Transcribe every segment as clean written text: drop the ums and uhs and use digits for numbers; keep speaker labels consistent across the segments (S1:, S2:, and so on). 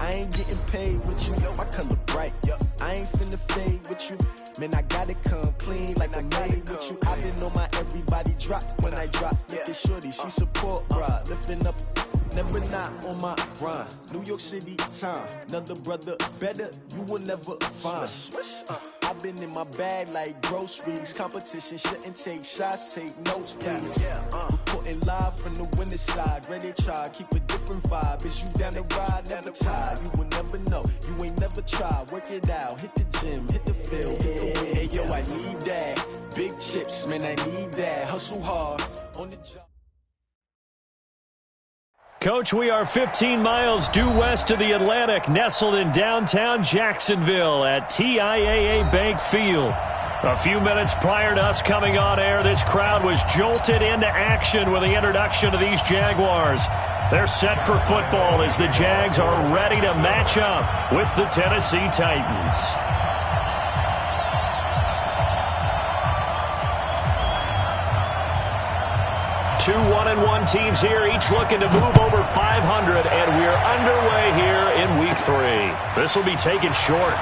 S1: I ain't getting paid with you, my color bright. I ain't finna fade with you, man, I gotta come clean like I made with you. I been on my everybody drop when I drop. Look at shorty, she support, bruh, lifting up. Never not on my grind. New York City time. Another brother better, you will never find. I've been in my bag like groceries. Competition shouldn't take shots, take notes, please. Reporting live from the winning side. Ready to try, keep a different vibe. Is you down the ride, never tired. You will never know, you ain't never tried. Work it out, hit the gym, hit the field, hit the win. Hey yo, I need that. Big chips, man, I need that. Hustle hard on the job.
S2: Coach, we are 15 miles due west of the Atlantic, nestled in downtown Jacksonville at TIAA Bank Field. A few minutes prior to us coming on air, this crowd was jolted into action with the introduction of these Jaguars. They're set for football as the Jags are ready to match up with the Tennessee Titans. Two 1-1 teams here, each looking to move over 500, and we're underway here in Week 3. This will be taken short.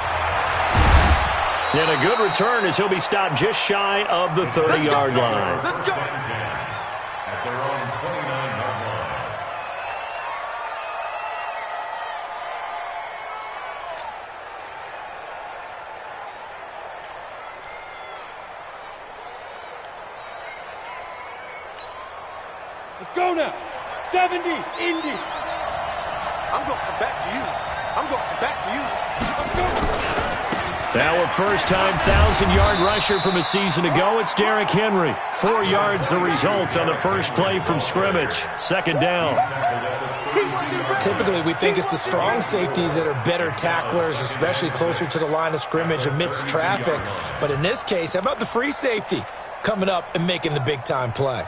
S2: And a good return as he'll be stopped just shy of the 30-yard line.
S3: Let's go. At their own 29-yard line.
S4: Let's go now. 70, Indy.
S5: I'm going to come back to you. I'm going to come back to you. Let's go.
S2: Now a first-time 1,000-yard rusher from a season ago. It's Derrick Henry. 4 yards the result on the first play from scrimmage. Second down.
S6: Typically, we think it's the strong safeties that are better tacklers, especially closer to the line of scrimmage amidst traffic. But in this case, how about the free safety coming up and making the big-time play?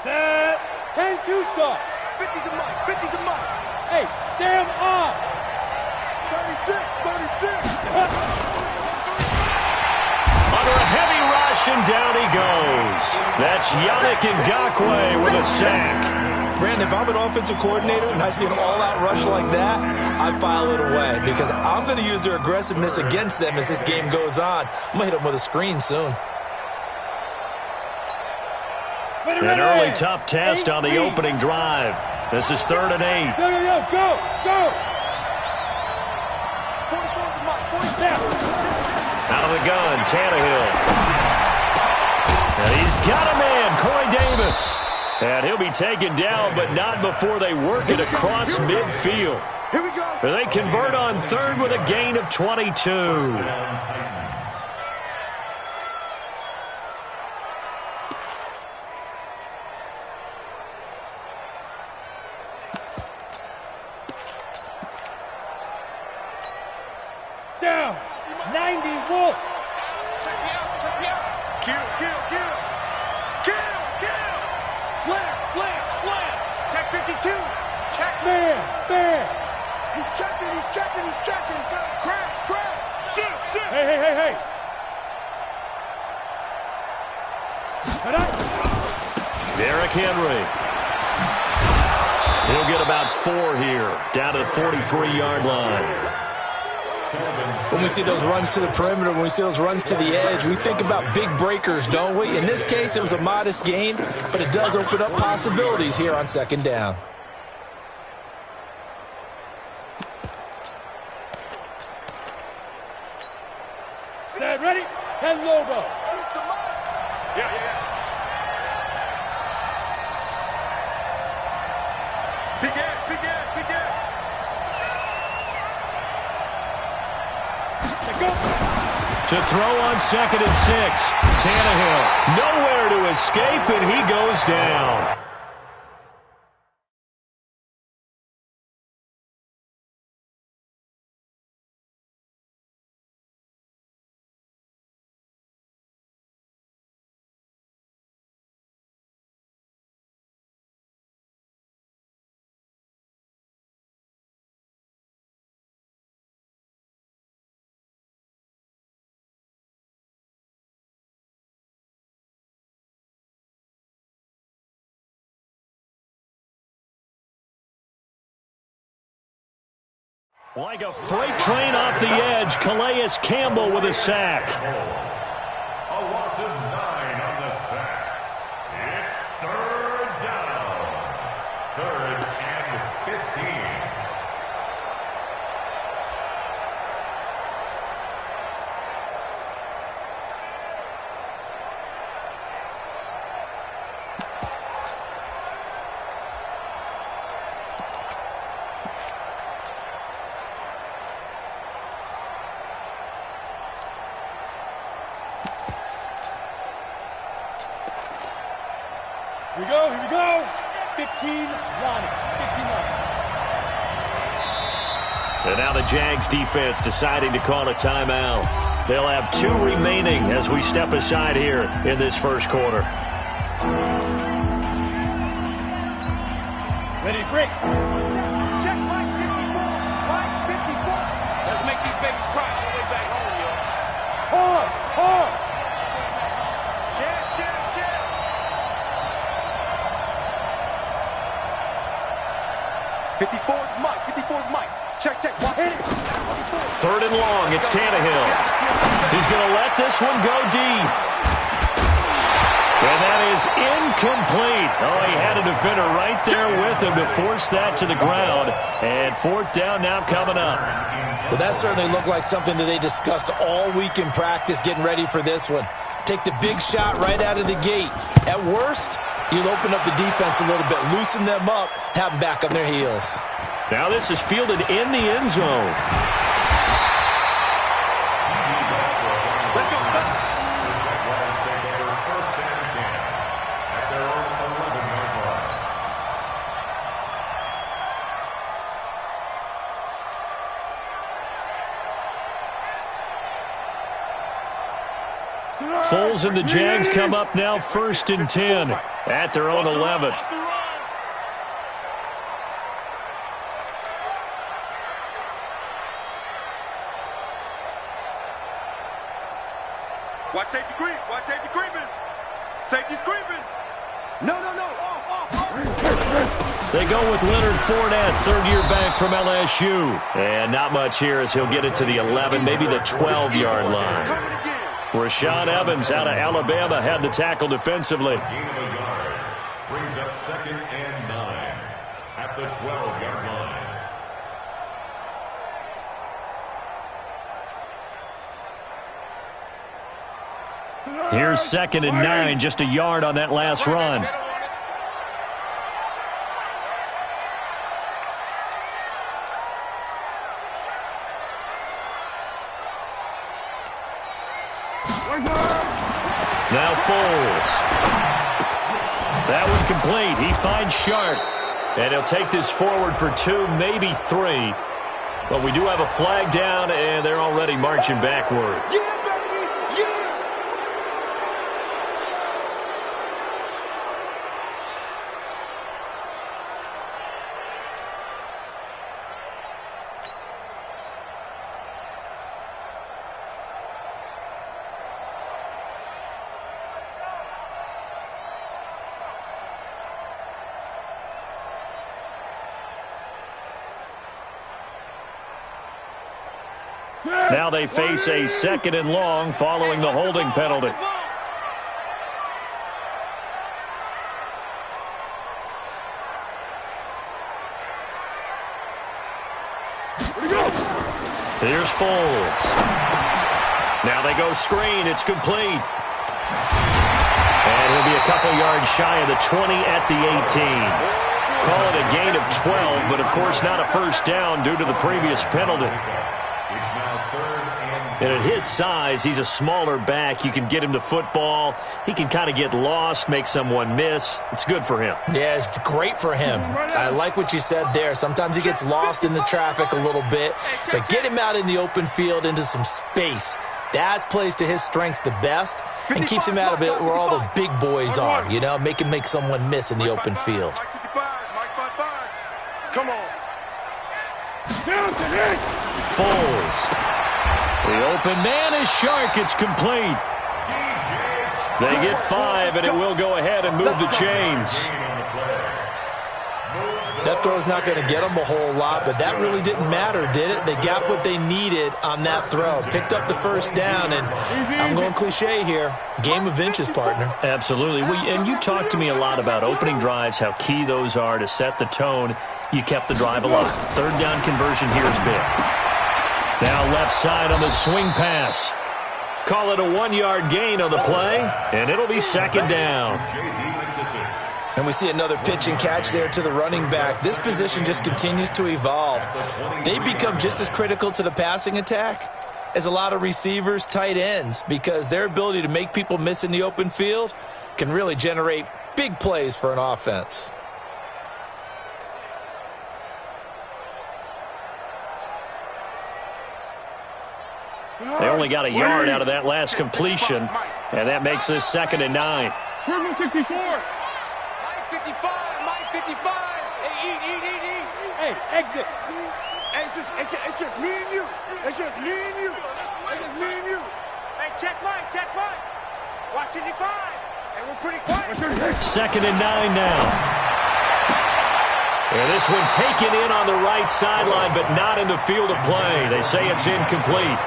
S4: Set. 10-2 soft.
S5: 50 to Mike. 50 to Mike.
S4: Hey, Sam on.
S5: 36. 36.
S2: Under a heavy rush, and down he goes. That's Yannick Ngakoue with a sack.
S6: Brandon, if I'm an offensive coordinator and I see an all-out rush like that, I file it away because I'm going to use their aggressiveness against them as this game goes on. I'm going to hit them with a screen soon.
S2: An early tough test on the opening drive. This is 3rd and 8.
S4: Go, go, go, go, go.
S5: 44 to Mike. 47.
S2: Out of the gun, Tannehill. And he's got a man, Corey Davis. And he'll be taken down, but not before they work it across midfield.
S5: Here we go.
S2: They convert on 3rd with a gain of 22.
S4: Down. 90 Wolf.
S5: Check me out. Check me out. Kill, kill, kill. Kill, kill. Slam, slam, slam. Check 52. Check.
S4: Man, man.
S5: He's checking, he's checking, he's checking. Crash, crash. Shoot, shoot.
S4: Hey, hey, hey, hey.
S2: Derrick Henry. He'll get about 4 here, down to the 43-yard line.
S6: When we see those runs to the perimeter, when we see those runs to the edge, we think about big breakers, don't we? In this case, it was a modest gain, but it does open up possibilities here on 2nd down.
S4: Set, ready? 10 Lobo.
S5: Yeah. Begin.
S2: To throw on 2nd and 6. Tannehill, nowhere to escape, and he goes down. Like a freight train off the edge, Calais Campbell with a sack.
S3: A loss of 9 on the sack. It's third down. 3rd and 15.
S4: Here we go, here we go. 15 line. 15 line.
S2: And now the Jags defense deciding to call a timeout. They'll have 2 remaining as we step aside here in this first quarter.
S4: Ready to break.
S5: Check Mike 54. Mike 54. Let's make these babies cry on the way back home, yo.
S4: Hard, hard.
S5: Check. 54's Mike. 54's Mike. Check. Hit it.
S2: 3rd and long. It's Tannehill. He's going to let this one go deep. And that is incomplete. Oh, he had a defender right there with him to force that to the ground. And 4th down now coming up.
S6: Well, that certainly looked like something that they discussed all week in practice getting ready for this one. Take the big shot right out of the gate. At worst, you'll open up the defense a little bit, loosen them up, have them back on their heels.
S2: Now this is fielded in the end zone.
S5: Let's go.
S3: First and 10 at their own 11-yard line.
S2: Foles and the Jags come up now 1st and 10 at their own 11.
S5: Watch safety creep. Watch safety creeping. Safety's creeping. No. Off.
S2: They go with Leonard Fournette, 3rd-year back from LSU. And not much here as he'll get it to the 11, maybe the 12-yard line. Rashaan Evans out of Alabama had the tackle defensively.
S3: Gain of a yard brings up 2nd and 9 at the 12-yard line.
S2: Here's 2nd and 9, just a yard on that last run. Now Foles. That one complete. He finds Sharp. And he'll take this forward for 2, maybe 3. But we do have a flag down, and they're already marching backward. Now they face a 2nd and long following the holding penalty. Here's Foles. Now they go screen. It's complete. And he'll be a couple yards shy of the 20 at the 18. Call it a gain of 12, but of course not a first down due to the previous penalty. And at his size, he's a smaller back. You can get him the football. He can kind of get lost, make someone miss. It's good for him.
S6: Yeah, it's great for him. I like what you said there. Sometimes he gets lost in the traffic a little bit, but get him out in the open field into some space. That plays to his strengths the best and keeps him out of it where all the big boys are, you know, make him make someone miss in the open field.
S5: Come on.
S2: Foles. The open man is Shark. It's complete. They get 5, and it will go ahead and move the chains.
S6: That that throw's not going to get them a whole lot, but that really didn't matter, did it? They got what they needed on that throw. Picked up the first down, and I'm going cliche here. Game of inches, partner.
S2: Absolutely. And you talked to me a lot about opening drives, how key those are to set the tone. You kept the drive alive. Third down conversion here is big. Now left side on the swing pass. Call it a 1-yard gain on the play, and it'll be second down.
S6: And we see another pitch and catch there to the running back. This position just continues to evolve. They become just as critical to the passing attack as a lot of receivers, tight ends, because their ability to make people miss in the open field can really generate big plays for an offense.
S2: They only got a yard out of that last completion, and that makes this 2nd and 9.
S4: 54.
S5: Mike 55, Mike 55. Hey, eat.
S4: Hey, exit.
S5: Hey, it's just me and you. It's just me and you. It's just me and you. Hey, check Mike. Watch 55. Hey, we're pretty quiet.
S2: 2nd and 9 now. And this one taken in on the right sideline, but not in the field of play. They say it's incomplete.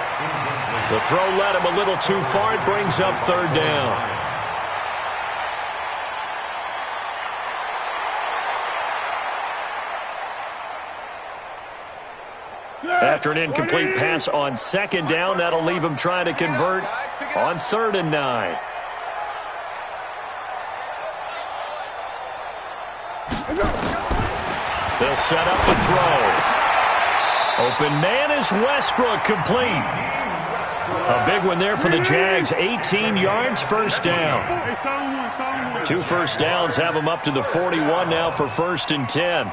S2: The throw led him a little too far. It brings up 3rd down. After an incomplete pass on 2nd down, that'll leave him trying to convert on 3rd and 9. They'll set up the throw. Open man is Westbrook, complete. A big one there for the Jags. 18 yards, first down. 2 first downs have them up to the 41 now for 1st and 10.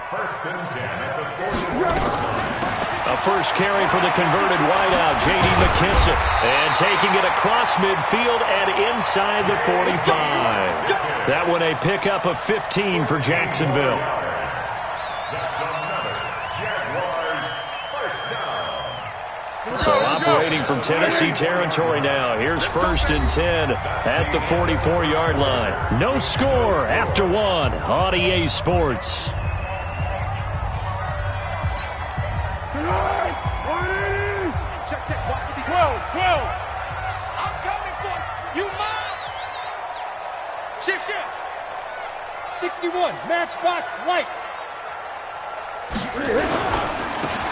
S2: A first carry for the converted wideout, J.D. McKissick. And taking it across midfield and inside the 45. That one a pickup of 15 for Jacksonville. So operating from Tennessee territory now. Here's 1st and 10 at the 44-yard line. No score after 1 on EA Sports.
S5: Check.
S4: 12.
S5: I'm coming for you, mom. Shift.
S4: 61, matchbox lights.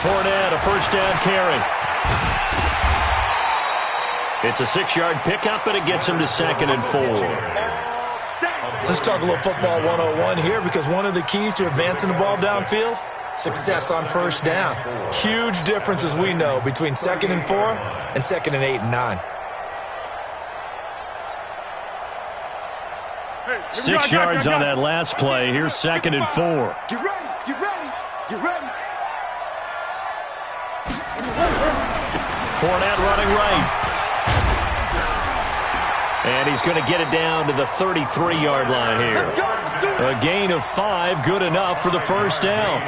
S2: Fournette, a first down carry. It's a 6-yard pickup, and it gets him to 2nd and 4.
S6: Let's talk a little football 101 here, because one of the keys to advancing the ball downfield, success on first down. Huge difference, as we know, between 2nd and 4 and 2nd and 8 and 9.
S2: 6 yards on that last play. Here's 2nd and 4.
S5: Get ready.
S2: Fournette running right. And he's going to get it down to the 33-yard line here. A gain of 5, good enough for the first down.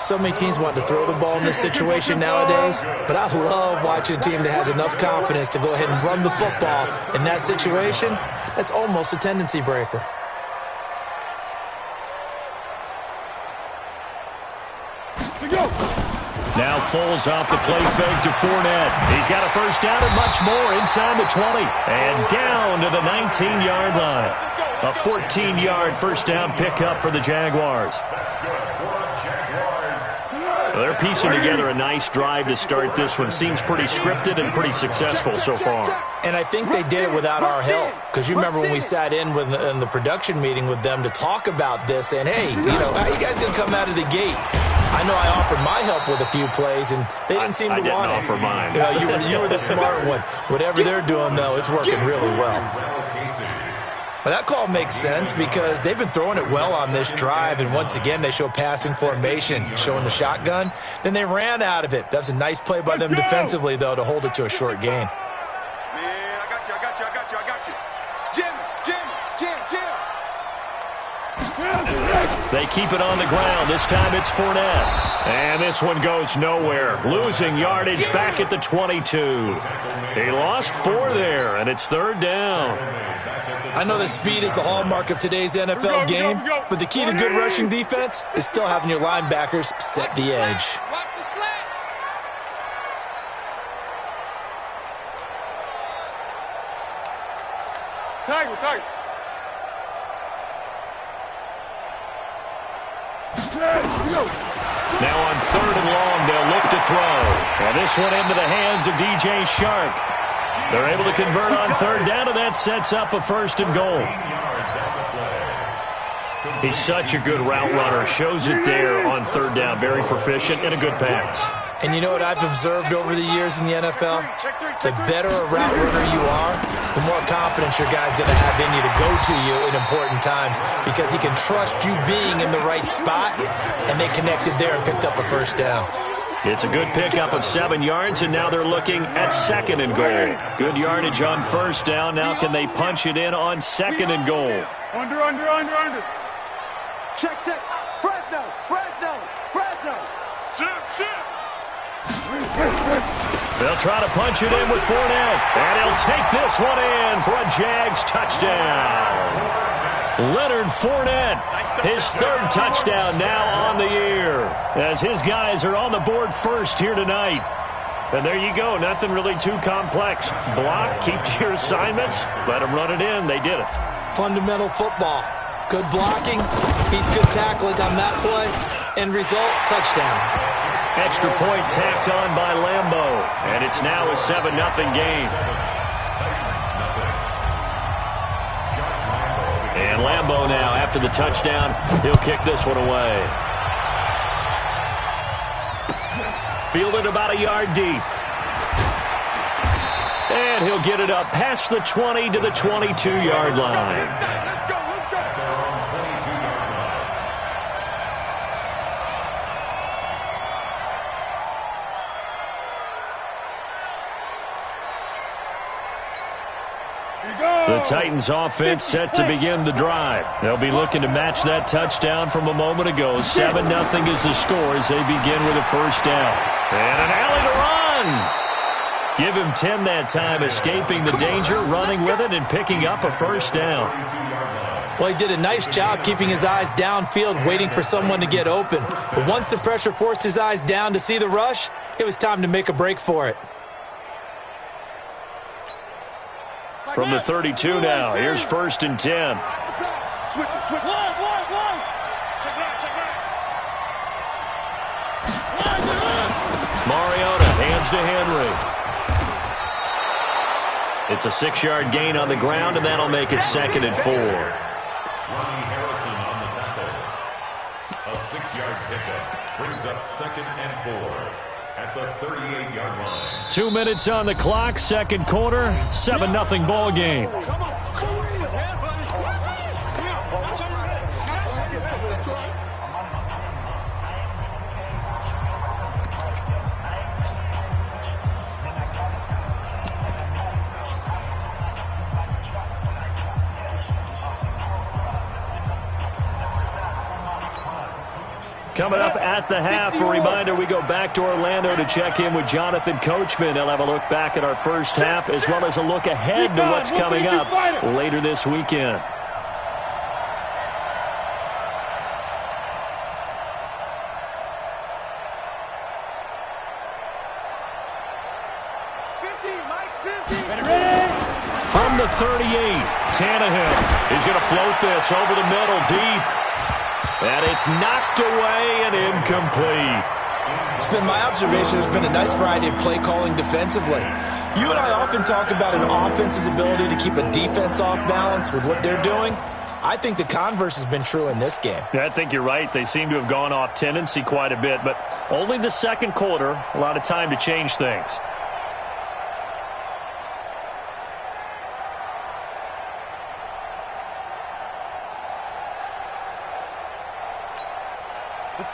S6: So many teams want to throw the ball in this situation nowadays, but I love watching a team that has enough confidence to go ahead and run the football in that situation. That's almost a tendency breaker.
S2: Now Foles off the play fake to Fournette. He's got a first down and much more inside the 20. And down to the 19-yard line. A 14-yard first down pickup for the Jaguars. They're piecing together a nice drive to start this one. Seems pretty scripted and pretty successful so far.
S6: And I think they did it without our help. Because you remember when we sat in the production meeting with them to talk about this, saying, hey, how you guys going to come out of the gate? I know I offered my help with a few plays, and they didn't seem to want it.
S2: I didn't offer mine.
S6: You were the smart one. Whatever they're doing, though, it's working really well. But that call makes sense because they've been throwing it well on this drive, and once again they show passing formation, showing the shotgun. Then they ran out of it. That's a nice play by them defensively, though, to hold it to a short gain.
S5: Man, I got you. Jim.
S2: They keep it on the ground. This time it's Fournette. And this one goes nowhere. Losing yardage back at the 22. He lost 4 there, and it's 3rd down.
S6: I know that speed is the hallmark of today's NFL game, but the key to good rushing defense is still having your linebackers set the edge.
S5: Watch the slant. Tiger.
S2: Now on 3rd and long, they'll look to throw. And this one into the hands of DJ Shark. They're able to convert on 3rd down, and that sets up a 1st and goal. He's such a good route runner. Shows it there on 3rd down. Very proficient and a good pass.
S6: And you know what I've observed over the years in the NFL? The better a route runner you are, the more confidence your guy's going to have in you to go to you in important times because he can trust you being in the right spot, and they connected there and picked up a 1st down.
S2: It's a good pickup of 7 yards, and now they're looking at 2nd and goal. Good yardage on 1st down. Now can they punch it in on 2nd and goal?
S5: Under. Check. Fresno. Shift.
S2: They'll try to punch it in with Fournette, and he'll take this one in for a Jags touchdown. Leonard Fournette, his 3rd touchdown now on the year, as his guys are on the board first here tonight. And there you go, nothing really too complex. Block, keep to your assignments, let them run it in. They did it.
S6: Fundamental football. Good blocking, beats good tackling on that play, end result, touchdown.
S2: Extra point tacked on by Lambeau, and it's now a 7-0 game. And Lambeau now, after the touchdown, he'll kick this one away. Fielded about a yard deep. And he'll get it up past the 20 to the 22-yard line.
S5: Let's go.
S2: The Titans offense set to begin the drive. They'll be looking to match that touchdown from a moment ago. 7-0 is the score as they begin with a 1st down. And an alley to run. Give him 10 that time, escaping the danger, running with it, and picking up a 1st down.
S6: Well, he did a nice job keeping his eyes downfield, waiting for someone to get open. But once the pressure forced his eyes down to see the rush, it was time to make a break for it.
S2: From the 32 now, here's 1st and 10.
S5: Switch. Line. Check right.
S2: Mariota hands to Henry. It's a 6-yard gain on the ground, and that'll make it 2nd and 4.
S3: Ronnie Harrison on the tackle. A 6-yard pickup brings up 2nd and 4. At the 38-yard line.
S2: 2 minutes on the clock, 2nd quarter, 7-0 ball game. Coming up at the half, a reminder, we go back to Orlando to check in with Jonathan Coachman. He'll have a look back at our 1st half as well as a look ahead to what's coming up later this weekend. From the 38, Tannehill is going to float this over the middle deep. And it's knocked away and incomplete.
S6: It's been my observation there's been a nice variety of play calling defensively. You and I often talk about an offense's ability to keep a defense off balance with what they're doing. I think the converse has been true in this game.
S2: I think you're right. They seem to have gone off tendency quite a bit, but only the 2nd quarter, a lot of time to change things.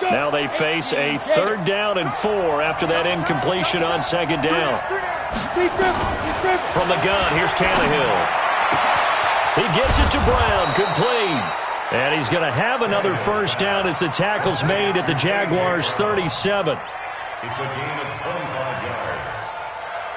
S2: Now they face a 3rd down and 4 after that incompletion on 2nd down. From the gun, here's Tannehill. He gets it to Brown, complete. And he's going to have another 1st down as the tackle's made at the Jaguars' 37.
S3: It's a gain of 25 yards.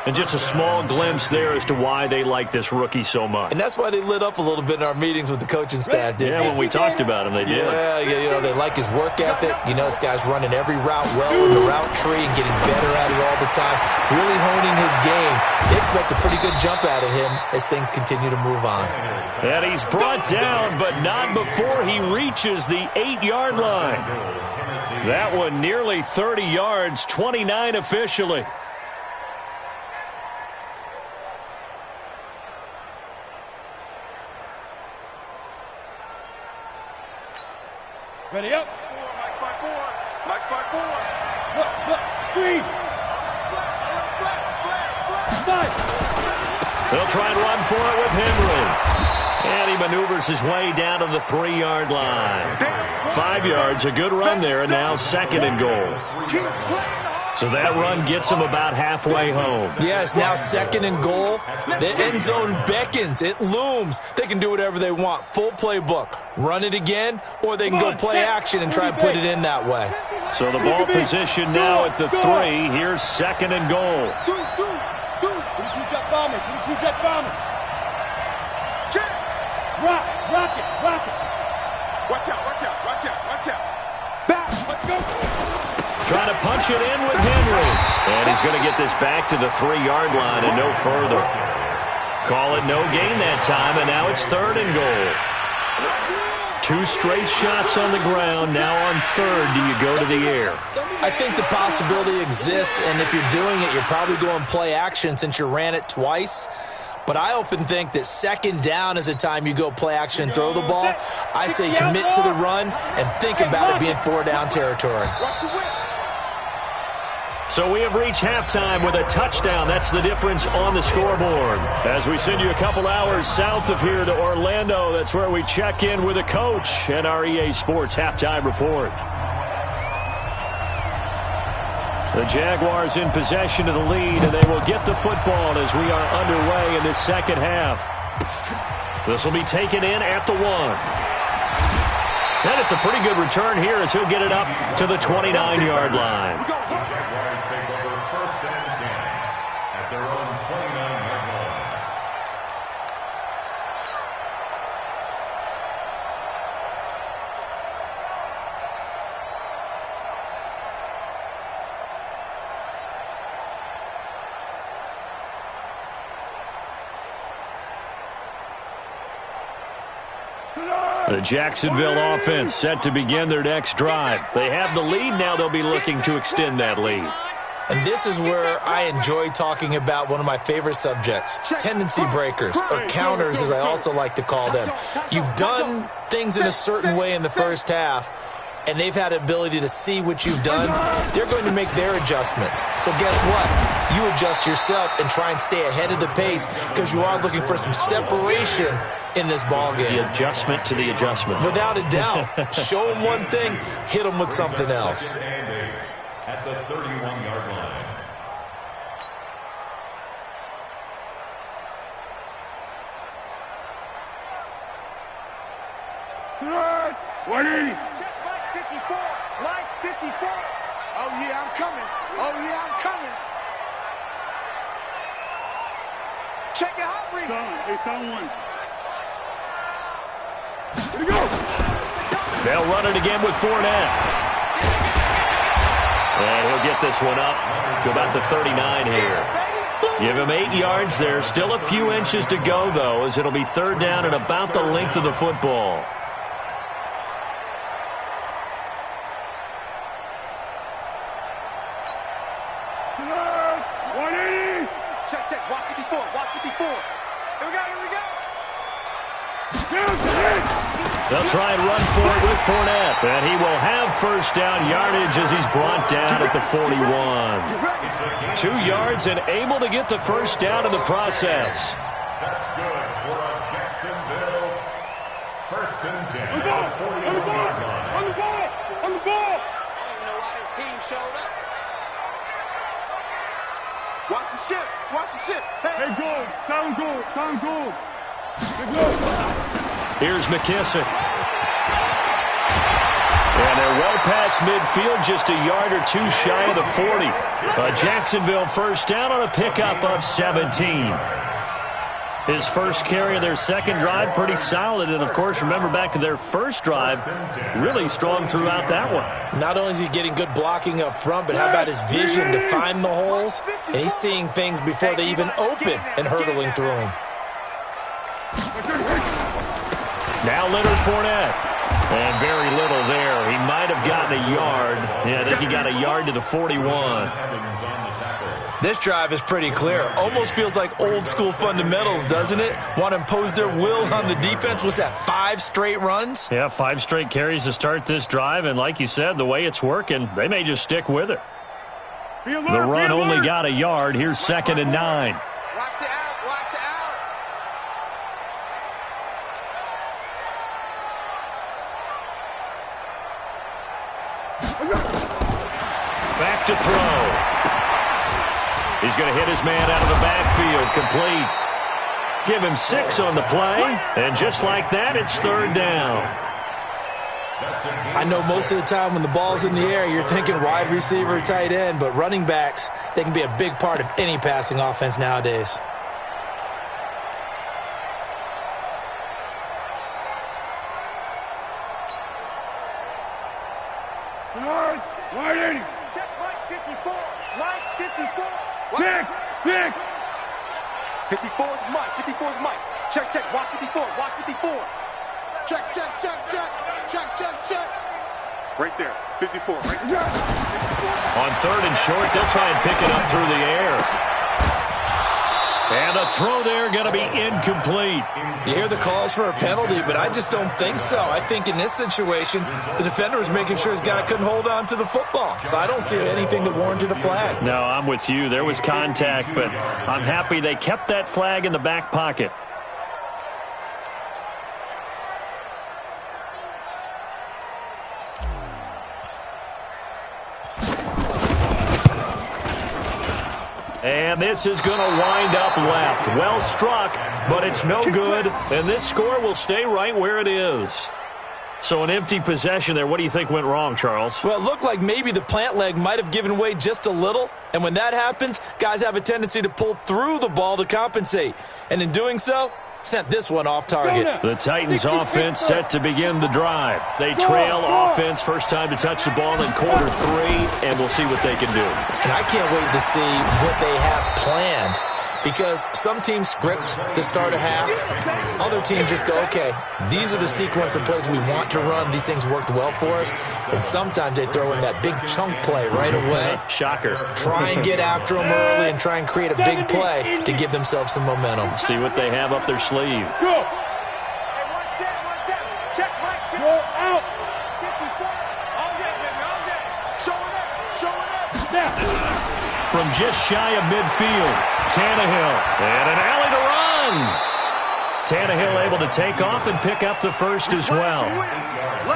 S2: And just a small glimpse there as to why they like this rookie so much.
S6: And that's why they lit up a little bit in our meetings with the coaching staff, didn't they?
S2: Yeah, when we talked about him, they did.
S6: Yeah, you know, they like his work ethic. You know, this guy's running every route well in the route tree and getting better at it all the time, really honing his game. They expect a pretty good jump out of him as things continue to move on.
S2: And he's brought down, but not before he reaches the 8-yard line. That one nearly 30 yards, 29 officially.
S4: Ready up.
S5: Mike by four. Mike by four.
S4: Screen.
S2: They'll try and run for it with Henry. And he maneuvers his way down to the 3-yard line. 5 yards, a good run there, and now 2nd and goal. So that run gets him about halfway home.
S6: Yes, now 2nd and goal. The end zone beckons. It looms. They can do whatever they want. Full playbook. Run it again, or they can go play action and try and put it in that way.
S2: So the ball position now at the 3. Here's 2nd and goal.
S4: Rock it.
S5: Watch out.
S4: Back, let's go.
S2: Trying to punch it in with Henry. And he's going to get this back to the 3-yard line and no further. Call it no gain that time, and now it's 3rd and goal. 2 straight shots on the ground. Now on 3rd, do you go to the air?
S6: I think the possibility exists, and if you're doing it, you're probably going play action since you ran it twice. But I often think that 2nd down is the time you go play action and throw the ball. I say commit to the run and think about it being 4-down territory.
S2: So we have reached halftime with a touchdown. That's the difference on the scoreboard. As we send you a couple hours south of here to Orlando, that's where we check in with a coach at our EA Sports Halftime Report. The Jaguars in possession of the lead, and they will get the football as we are underway in this second half. This will be taken in at the 1. And it's a pretty good return here as he'll get it up to the 29-yard line.
S3: The Jaguars take over 1st and 10 at their own 29-yard line.
S2: The Jacksonville offense set to begin their next drive. They have the lead. Now they'll be looking to extend that lead.
S6: And this is where I enjoy talking about one of my favorite subjects, tendency breakers, or counters as I also like to call them. You've done things in a certain way in the first half, and they've had the ability to see what you've done. They're going to make their adjustments. So guess what? You adjust yourself and try and stay ahead of the pace because you are looking for some separation in this ball game.
S2: The adjustment to the adjustment.
S6: Without a doubt. Show them one thing, hit them with something else.
S3: 2nd and 8 at the 31-yard line.
S5: Line 54. Line 54. Oh, yeah, I'm coming. Check it out, Reed.
S4: It's on 1.
S5: Here we go.
S2: They'll run it again with Fournette. And he'll get this one up to about the 39 here. Give him 8 yards there. Still a few inches to go, though, as it'll be 3rd down and about the length of the football.
S5: Check. Watch 54. Here we go.
S2: They'll try and run for it with Fournette. And he will have 1st down yardage as he's brought down at the 41. 2 yards and able to get the 1st down in the process.
S3: That's good for a Jacksonville 1st and 10 at the 41-yard line.
S4: On the ball.
S7: I don't even know why this team showed up.
S5: Watch the ship.
S4: Hey, goal. Sound goal.
S2: Here's McKissick. And they're well past midfield, just a yard or two shy of the 40. Jacksonville first down on a pickup of 17. His first carry of their second drive, pretty solid. And, of course, remember back to their first drive, really strong throughout that one.
S6: Not only is he getting good blocking up front, but how about his vision to find the holes? And he's seeing things before they even open and hurdling through them.
S2: Now Leonard Fournette. And very little there. He might have gotten a yard. Yeah, I think he got a yard to the 41.
S6: This drive is pretty clear. Almost feels like old school fundamentals, doesn't it? Want to impose their will on the defense. What's that, 5 straight runs?
S2: Yeah, 5 straight carries to start this drive. And like you said, the way it's working, they may just stick with it. The run only got a yard. Here's 2nd and 9.
S5: Watch the out. Watch the out.
S2: Back to throw. He's going to hit his man out of the backfield. Complete. Give him 6 on the play. And just like that, it's 3rd down.
S6: I know most of the time when the ball's in the air, you're thinking wide receiver, tight end, but running backs, they can be a big part of any passing offense nowadays.
S5: Wide 80. Check Mike 54. Mike 54. Check. 54 is Mike. 54 is Mike. Check. Watch 54. Watch 54. Check. Right there. 54. Right there.
S2: On 3rd and short, they'll try and pick it up through the air. And the throw there going to be incomplete.
S6: You hear the calls for a penalty, but I just don't think so. I think in this situation, the defender was making sure his guy couldn't hold on to the football. So I don't see anything that warranted a flag.
S2: No, I'm with you. There was contact, but I'm happy they kept that flag in the back pocket. And this is going to wind up left. Well struck, but it's no good. And this score will stay right where it is. So an empty possession there. What do you think went wrong, Charles?
S6: Well, it looked like maybe the plant leg might have given way just a little. And when that happens, guys have a tendency to pull through the ball to compensate. And in doing so, sent this one off target.
S2: The Titans offense set to begin the drive. They trail offense, first time to touch the ball in quarter 3, and we'll see what they can do.
S6: And I can't wait to see what they have planned, because some teams script to start a half. Other teams just go, okay, these are the sequence of plays we want to run. These things worked well for us. And sometimes they throw in that big chunk play right away.
S2: Shocker.
S6: Try and get after them early and try and create a big play to give themselves some momentum.
S2: See what they have up their sleeve.
S5: Go. Hey, 1 set. Check Mike. Go out. 54. All day, baby. All day. Showing up.
S2: From just shy of midfield, Tannehill. And an alley to run. Tannehill able to take off and pick up the first as well.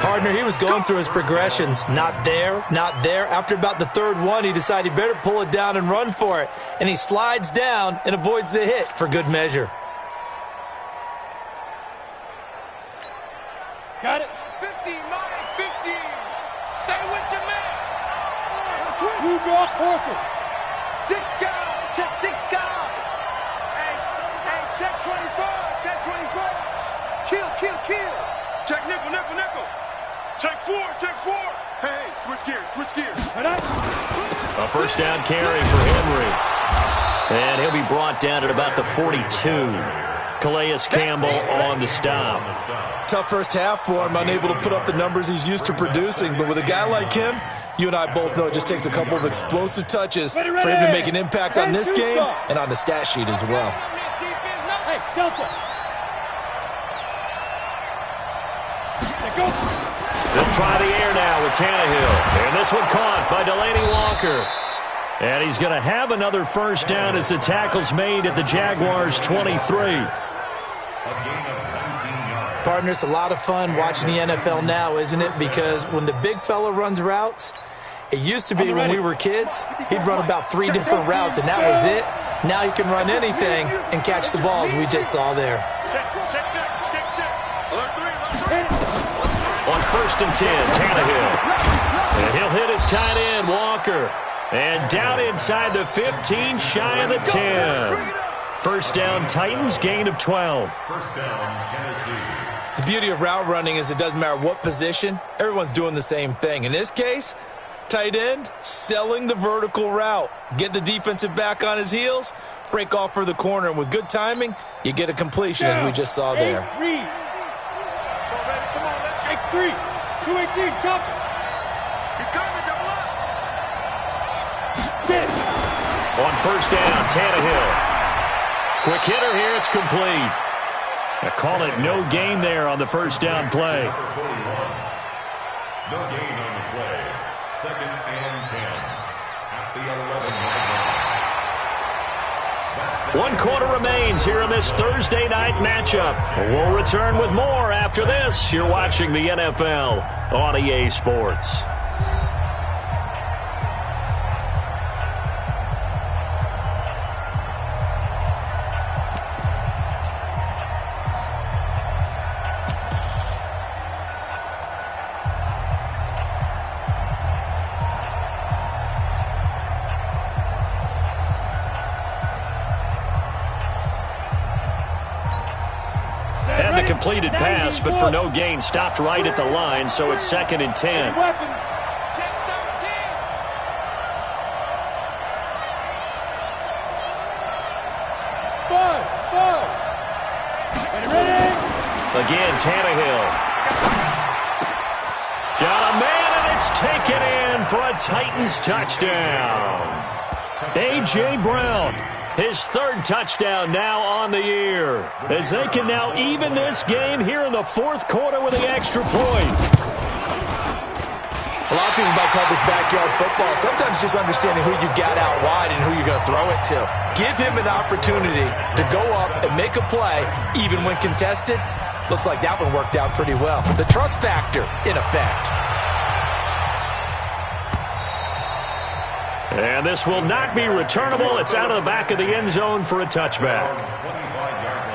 S6: Partner, he was going through his progressions. Not there, not there. After about the 3rd one, he decided he better pull it down and run for it. And he slides down and avoids the hit for good measure.
S5: Got it. 50, Mike. 50. Stay with your man. You draw Corker. 6 guys. Check 6 guys. Hey, check 24. Check 24. Kill. Check nickel. Check 4. Hey, switch gears.
S2: A first down carry for Henry. And he'll be brought down at about the 42. Calais Campbell on the stop.
S6: Tough first half for him, unable to put up the numbers he's used to producing. But with a guy like him, you and I both know it just takes a couple of explosive touches for him to make an impact on this game and on the stat sheet as well.
S5: Hey, Delta.
S2: They'll try the air now with Tannehill. And this one caught by Delaney Walker. And he's going to have another first down as the tackle's made at the Jaguars' 23.
S6: Partner, it's a lot of fun watching the NFL now, isn't it? Because when the big fella runs routes, it used to be when we were kids, he'd run about 3 different routes, and that was it. Now he can run anything and catch the balls we just saw there.
S2: On first and 10, Tannehill. And he'll hit his tight end, Walker. And down inside the 15, shy of the 10. First down, Titans, gain of 12.
S3: First down, Tennessee.
S6: The beauty of route running is it doesn't matter what position, everyone's doing the same thing. In this case, tight end, selling the vertical route. Get the defensive back on his heels, break off for the corner, and with good timing, you get a completion as we just saw there.
S4: Read. Come on, let's X3. 218, jump.
S5: He's coming, double up.
S2: On first down, Tannehill. Quick hitter here, it's complete. I call it no gain there on the first down play.
S3: Number 41. No gain on the play. Second and 10 at the 11-yard line.
S2: 1 quarter remains here in this Thursday night matchup. We'll return with more after this. You're watching the NFL on EA Sports. Completed pass, but for no gain, stopped right at the line, so it's second and 10.
S5: Check 13.
S4: 5. Ready?
S2: Again, Tannehill. Got a man, and it's taken in for a Titans touchdown. A.J. Brown. His third touchdown now on the year, as they can now even this game here in the fourth quarter with the extra point.
S6: A lot of people might call this backyard football. Sometimes just understanding who you've got out wide and who you're going to throw it to. Give him an opportunity to go up and make a play, even when contested. Looks like that one worked out pretty well. The trust factor in effect.
S2: And this will not be returnable. It's out of the back of the end zone for a touchback.
S3: 25-yard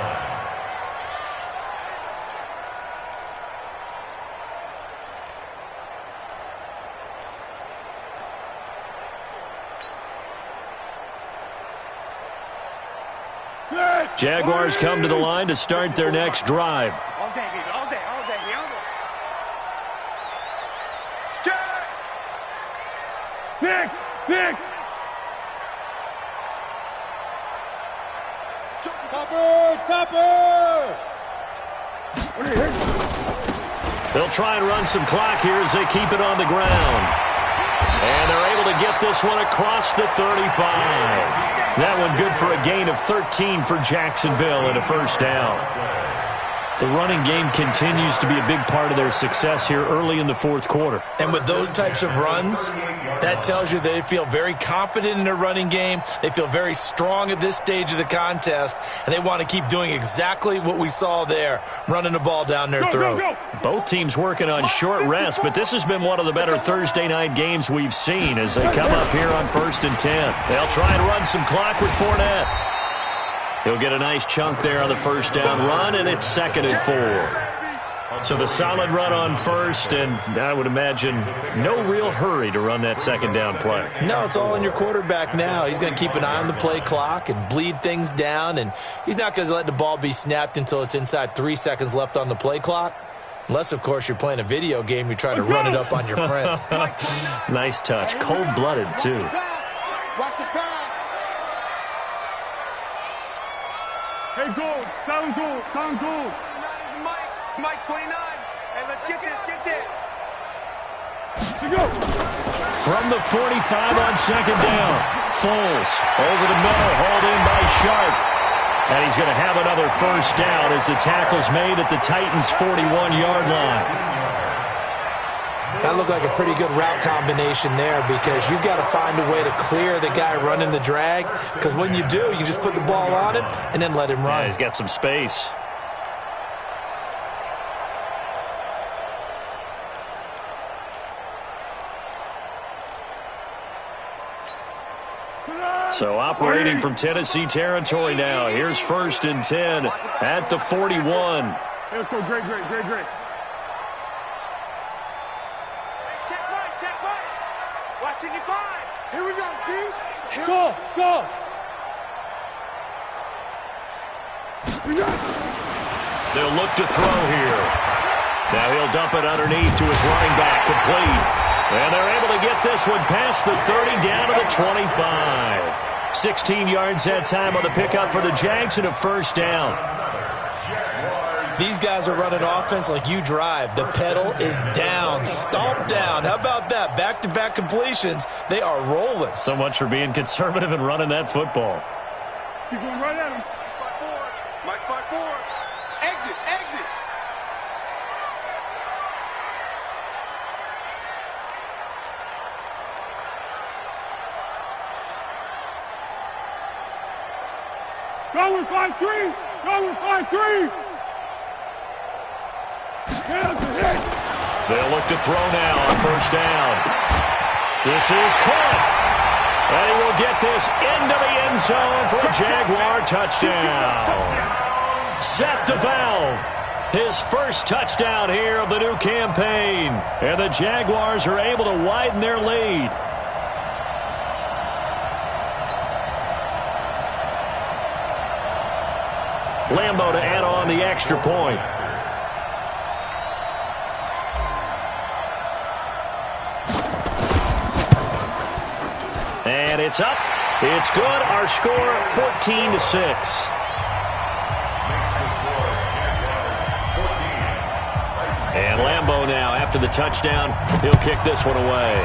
S3: line.
S2: Jaguars come to the line to start their next drive.
S5: All day, baby. All day.
S4: Pick. Topper.
S2: They'll try and run some clock here as they keep it on the ground. And they're able to get this one across the 35. That one good for a gain of 13 for Jacksonville and a first down. The running game continues to be a big part of their success here early in the fourth quarter.
S6: And with those types of runs, that tells you they feel very confident in their running game. They feel very strong at this stage of the contest, and they want to keep doing exactly what we saw there, running the ball down their throat.
S2: Both teams working on short rest, but this has been one of the better Thursday night games we've seen as they come up here on first and 10. They'll try and run some clock with Fournette. He'll get a nice chunk there on the first down run, and it's second and 4. So the solid run on first, and I would imagine no real hurry to run that second down play.
S6: No, it's all in your quarterback now. He's going to keep an eye on the play clock and bleed things down, and he's not going to let the ball be snapped until it's inside 3 seconds left on the play clock. Unless, of course, you're playing a video game, you're trying to run it up on your friend.
S2: Nice touch. Cold-blooded, too.
S5: Watch the pass.
S4: Hey, gold. Sound gold.
S5: Mike 29. Hey, let's get this.
S2: From the 45 on second down. Foles over the middle, hauled in by Sharp. And he's going to have another first down as the tackle's made at the Titans' 41-yard line.
S6: That looked like a pretty good route combination there because you've got to find a way to clear the guy running the drag, because when you do, you just put the ball on him and then let him run.
S2: Yeah, he's got some space. So operating from Tennessee territory now. Here's first and 10 at the 41.
S4: Let's go. Great.
S5: Here we go, D.
S4: Go, go.
S2: They'll look to throw here. Now he'll dump it underneath to his running back, complete. And they're able to get this one past the 30 down to the 25. 16 yards that time on the pickup for the Jags and a first down.
S6: These guys are running offense like you drive. The pedal is down, stomp down. How about that? Back-to-back completions. They are rolling.
S2: So much for being conservative and running that football.
S4: You're going right at him.
S5: Mike's by four. Exit, exit.
S4: Go with 5-3. Go with 5-3.
S2: They'll look to throw now on first down. This is caught. And he will get this into the end zone for a Jaguar touchdown. Seth DeValve, his first touchdown here of the new campaign. And the Jaguars are able to widen their lead. Lambo to add on the extra point. And it's up. It's good. Our score, 14-6. And Lambo now, after the touchdown, he'll kick this one away.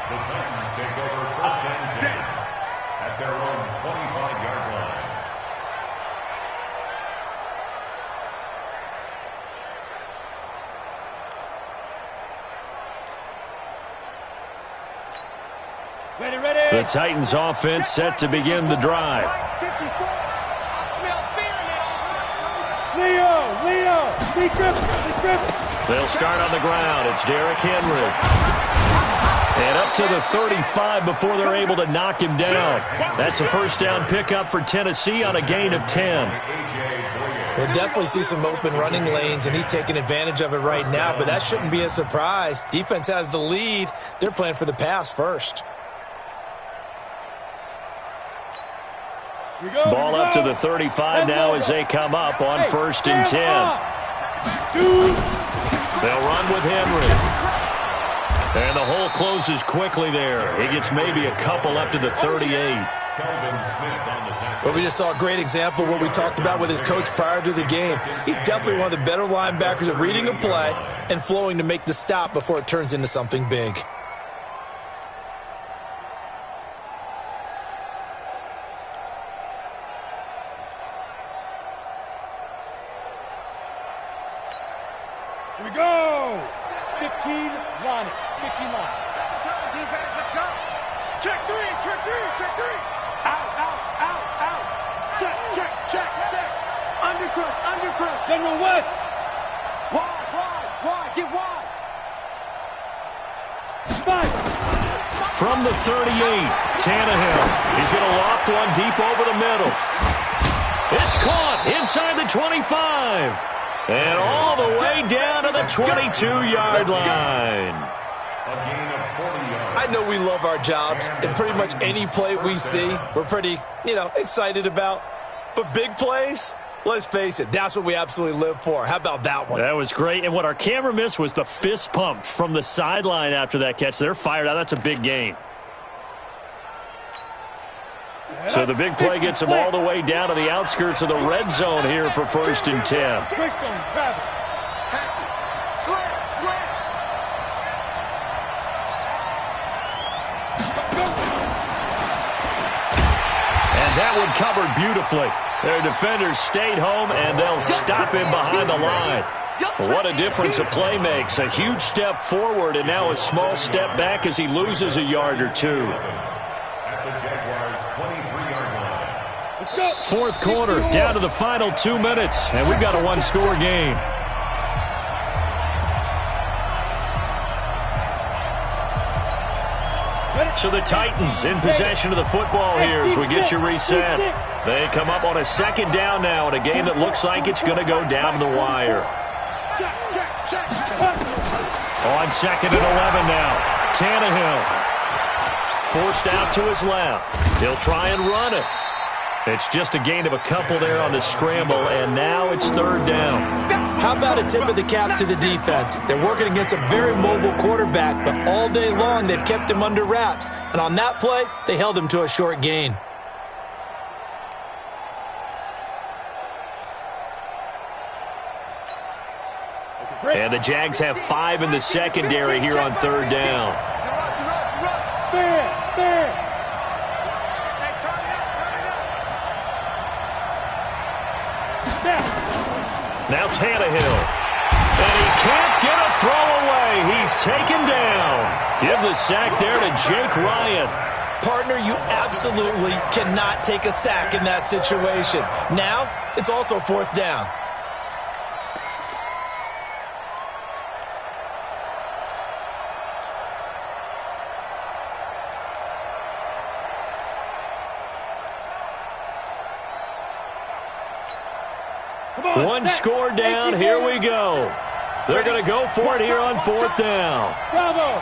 S3: The Titans take over first and 10 at their own 25-yard line.
S4: Ready, ready.
S2: The Titans offense set to begin the drive.
S4: Leo, be good.
S2: They'll start on the ground. It's Derrick Henry. And up to the 35 before they're able to knock him down. That's a first down pickup for Tennessee on a gain of 10.
S6: We'll definitely see some open running lanes, and he's taking advantage of it right now, but that shouldn't be a surprise. Defense has the lead. They're playing for the pass first.
S2: Ball up to the 35 now as they come up on first and 10. They'll run with Henry. And the hole closes quickly there. He gets maybe a couple up to the 38.
S6: Well, we just saw a great example of what we talked about with his coach prior to the game. He's definitely one of the better linebackers at reading a play and flowing to make the stop before it turns into something big.
S4: Here we go. 15 line. 15 line.
S5: Second time, defense, let's go. Check three, check three, check three. Out, out, out, out. Check, check, check, check. Undercrust, undercrust.
S4: General West.
S5: Wide, get wide.
S4: 5.
S2: From the 38, Tannehill. He's going to loft one deep over the middle. It's caught inside the 25. And all the way down to the 22-yard line.
S6: I know we love our jobs, and pretty much any play we see, we're pretty, excited about. But big plays, let's face it, that's what we absolutely live for. How about that one?
S2: That was great. And what our camera missed was the fist pump from the sideline after that catch. They're fired out. That's a big gain. So the big play gets them all the way down to the outskirts of the red zone here for first and 10.
S4: Quick zone, travel.
S5: Pass it. Slam.
S2: And that one covered beautifully. Their defenders stayed home, and they'll stop him behind the line. What a difference a play makes. A huge step forward and now a small step back as he loses a yard or two.
S3: At the Jaguars' 23-yard line.
S4: Let's go.
S2: Fourth quarter, down to the final 2 minutes, and we've got a one-score game. So the Titans in possession of the football here as we get you reset. They come up on a second down now in a game that looks like it's going to go down the wire.
S5: Check.
S2: On 2nd and 11 now. Tannehill. Forced out to his left. He'll try and run it. It's just a gain of a couple there on the scramble, and now it's 3rd down.
S6: How about a tip of the cap to the defense? They're working against a very mobile quarterback, but all day long they've kept him under wraps. And on that play, they held him to a short gain.
S2: And the Jags have 5 in the secondary here on 3rd down. Now Tannehill. And he can't get a throw away. He's taken down. Give the sack there to Jake Ryan.
S6: Partner, you absolutely cannot take a sack in that situation. Now, it's also 4th down.
S2: One score down. Here we go. They're going to go for it here on 4th down.
S4: Bravo.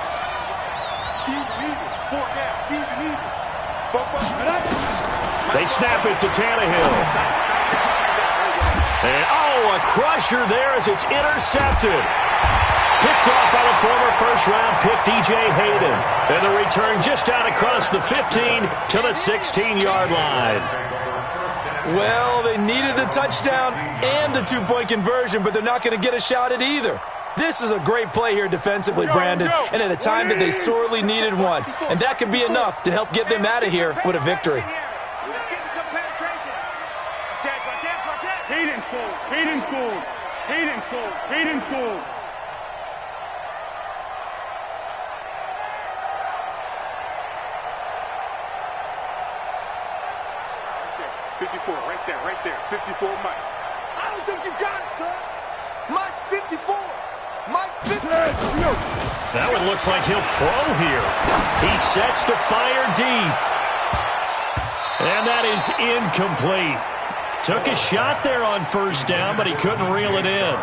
S2: They snap it to Tannehill. And, a crusher there as it's intercepted. Picked off by the former first-round pick, DJ Hayden. And the return just out across the 15 to the 16-yard line.
S6: Well, they needed the touchdown and the 2-point conversion, but they're not going to get a shot at either. This is a great play here defensively, Brandon, and at a time that they sorely needed one. And that could be enough to help get them out of here with a victory.
S4: Hayden.
S5: 54, right there. 54, Mike. I don't think you got it, son. Mike's 54. Mike's 50.
S2: That one looks like he'll throw here. He sets to fire deep. And that is incomplete. Took a shot there on 1st down, but he couldn't reel it in.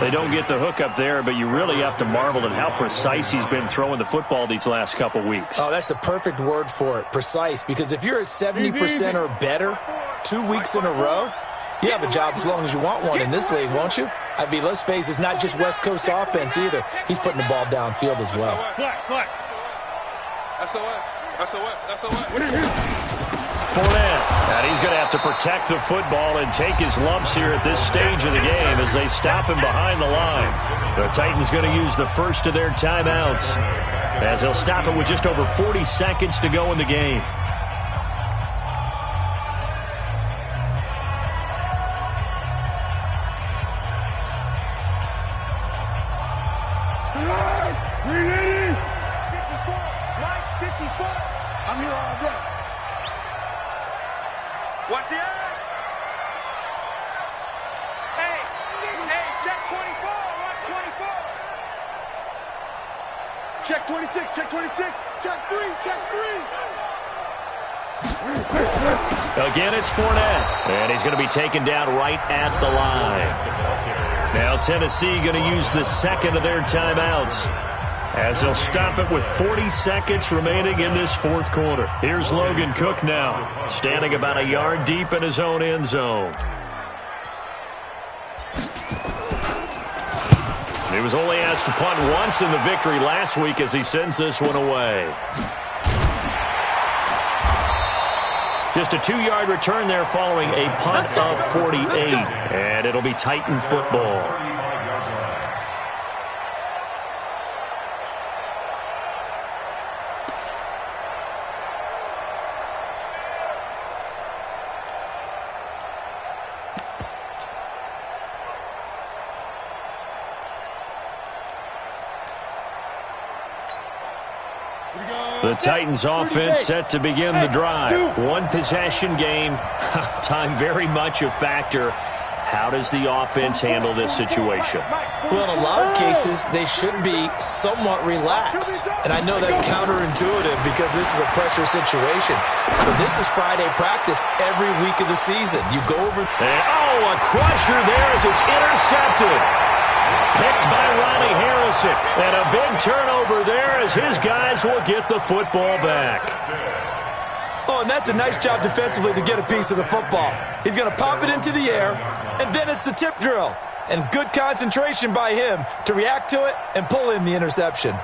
S2: They don't get the hook up there, but you really have to marvel at how precise he's been throwing the football these last couple weeks.
S6: Oh, that's the perfect word for it, precise. Because if you're at 70% or better 2 weeks in a row, you have a job as long as you want one in this league, won't you? I mean, let's face it, it's not just West Coast offense either. He's putting the ball downfield as well.
S2: Fournette, and he's going to have to protect the football and take his lumps here at this stage of the game as they stop him behind the line. The Titans going to use the first of their timeouts as they'll stop it with just over 40 seconds to go in the game.
S5: I'm here all day. Watch the eye. Hey, check 24. Watch 24. Check 26. Check 26. Check 3. Check 3.
S2: Again, it's Fournette, and he's going to be taken down right at the line. Now Tennessee going to use the second of their timeouts as they'll stop it with 40 seconds remaining in this 4th quarter. Here's Logan Cook now, standing about a yard deep in his own end zone. He was only asked to punt once in the victory last week as he sends this one away. Just a 2-yard return there following a punt of 48, and it'll be Titan football. The Titans offense set to begin the drive. One possession game. Time very much a factor. How does the offense handle this situation?
S6: Well, in a lot of cases, they should be somewhat relaxed. And I know that's counterintuitive because this is a pressure situation. But this is Friday practice every week of the season. You go over...
S2: And, a crusher there as it's intercepted. Picked by Ronnie Harrison. And a big turnover there as his guys will get the football back.
S6: Oh, and that's a nice job defensively to get a piece of the football. He's going to pop it into the air, and then it's the tip drill. And good concentration by him to react to it and pull in the interception.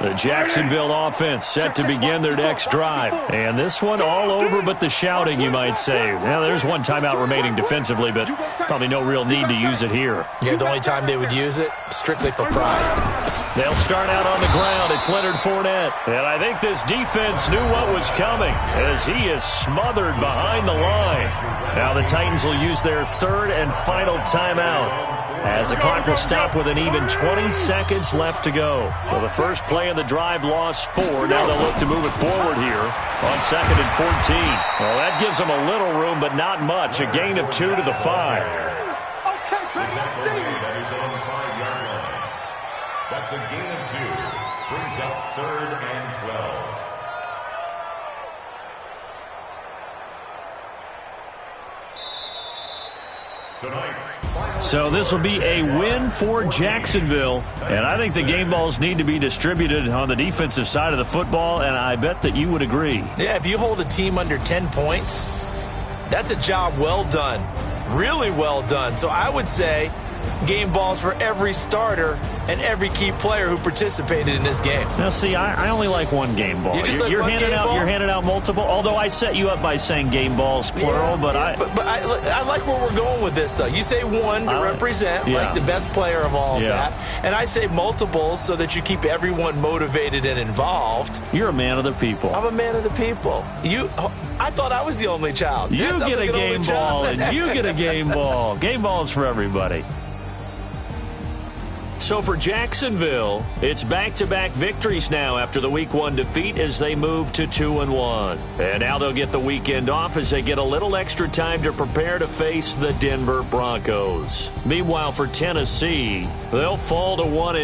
S2: The Jacksonville offense set to begin their next drive. And this one all over but the shouting, you might say. Well, there's one timeout remaining defensively, but probably no real need to use it here.
S6: Yeah, the only time they would use it, strictly for pride.
S2: They'll start out on the ground. It's Leonard Fournette. And I think this defense knew what was coming as he is smothered behind the line. Now the Titans will use their third and final timeout as the clock will stop with an even 20 seconds left to go. So the first play of the drive lost 4. Now they'll look to move it forward here on 2nd and 14. Well, that gives them a little room, but not much. A gain of 2 to the 5.
S3: That's a gain of 2. Brings up 3rd and 12.
S2: So this will be a win for Jacksonville, and I think the game balls need to be distributed on the defensive side of the football, and I bet that you would agree.
S6: Yeah, if you hold a team under 10 points, that's a job well done, really well done. So I would say game balls for every starter and every key player who participated in this game.
S2: Now, see, I only like one game ball. You're handing out multiple, although I set you up by saying game balls, plural, but I
S6: like where we're going with this, though. You say one to represent, like the best player of all of that, and I say multiples so that you keep everyone motivated and involved.
S2: You're a man of the people.
S6: I'm a man of the people. I thought I was the only child.
S2: You get a game ball, and you get a game ball. Game balls for everybody. So for Jacksonville, it's back-to-back victories now after the Week 1 defeat as they move to 2-1. And now they'll get the weekend off as they get a little extra time to prepare to face the Denver Broncos. Meanwhile, for Tennessee, they'll fall to 1-2.